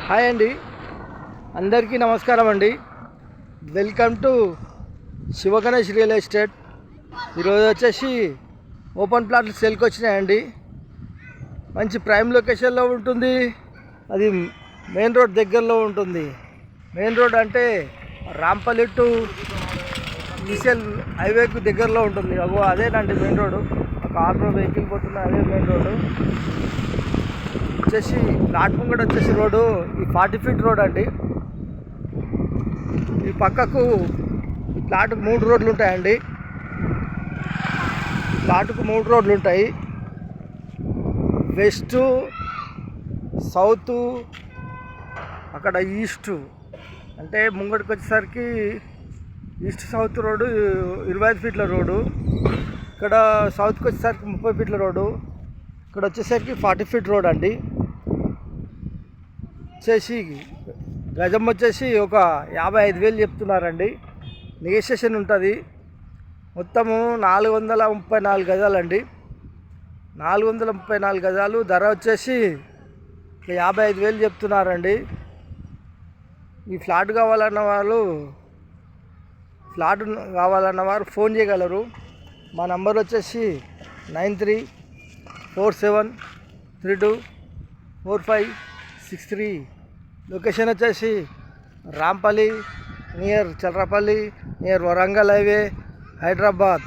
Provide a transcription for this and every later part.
Hi అండి, అందరికీ నమస్కారం అండి. Welcome to Sivaganesh real estate. ఈరోజు వచ్చేసి ఓపెన్ ప్లాట్లు సేల్కి వచ్చినాయండి. మంచి ప్రైమ్ లొకేషన్లో ఉంటుంది. అది మెయిన్ రోడ్ దగ్గరలో ఉంటుంది. మెయిన్ రోడ్ అంటే రాంపల్లి టు ఈసెల్ హైవేకు దగ్గరలో ఉంటుంది. అదేనండి మెయిన్ రోడ్డు. ఒక ఆటో వెహికల్ పోతున్న అదే మెయిన్ రోడ్డు. వచ్చేసి ప్లాట్ఫామ్ కూడా వచ్చేసి రోడ్డు ఈ 40 ఫీట్ రోడ్ అండి. ఈ పక్కకు ఈ ప్లాట్కు 3 రోడ్లు ఉంటాయండి. ప్లాట్కు 3 రోడ్లు ఉంటాయి. వెస్ట్, సౌత్, అక్కడ ఈస్ట్. అంటే ముంగడికి వచ్చేసరికి ఈస్ట్ సౌత్ రోడ్డు 25 ఫీట్ల రోడ్డు. ఇక్కడ సౌత్కి వచ్చేసరికి 30 ఫీట్ల రోడ్డు. ఇక్కడ వచ్చేసరికి 40 ఫీట్ రోడ్ అండి. వచ్చేసి గజం వచ్చేసి ఒక 55,000 చెప్తున్నారండి. నెగోషియేషన్ ఉంటుంది. మొత్తము 434 గజాలండి. 434 గజాలు. ధర వచ్చేసి 55,000 చెప్తున్నారండి. ఈ ఫ్లాట్ కావాలన్న వారు ఫోన్ చేయగలరు. మా నంబర్ వచ్చేసి 9347324563. లొకేషన్ వచ్చేసి Rampally, near Charlapally, near Warangal highway, Hyderabad.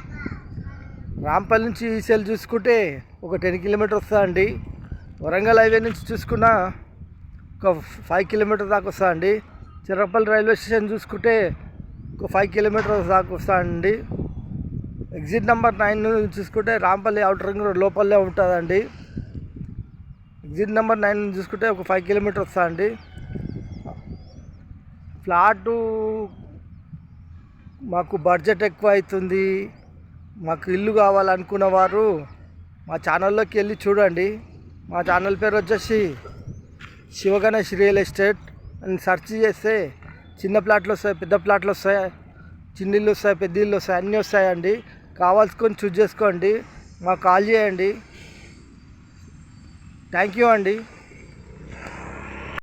Rampally నుంచి ఈసెల్ చూసుకుంటే ఒక 10 కిలోమీటర్ వస్తుందండి. వరంగల్ హైవే నుంచి చూసుకున్న ఒక 5 కిలోమీటర్ దాకా వస్తుందండి. చిర్రపల్లి రైల్వే స్టేషన్ చూసుకుంటే ఒక 5 కిలోమీటర్ దాకా వస్తుందండి. ఎగ్జిట్ నెంబర్ 9 చూసుకుంటే రాంపల్లి అవుటర్ రింగ్ రోడ్ లోపలే ఉంటుందండి. ఎగ్జిట్ నెంబర్ 9 చూసుకుంటే ఒక 5 కిలోమీటర్ వస్తుందండి. ఫ్లాటు మాకు బడ్జెట్ ఎక్కువ అవుతుంది, మాకు ఇల్లు కావాలనుకున్న వారు మా ఛానల్లోకి వెళ్ళి చూడండి. మా ఛానల్ పేరు వచ్చేసి శివగణేష్ రియల్ ఎస్టేట్ అని సెర్చ్ చేస్తే చిన్న ప్లాట్లు వస్తాయి, పెద్ద ప్లాట్లు వస్తాయి, చిన్న ఇల్లు వస్తాయి, పెద్ద ఇల్లు వస్తాయి, అన్నీ వస్తాయండి. కావాల్సుకొని చూస్ చేసుకోండి, మాకు కాల్ చేయండి. థ్యాంక్ యూ అండి.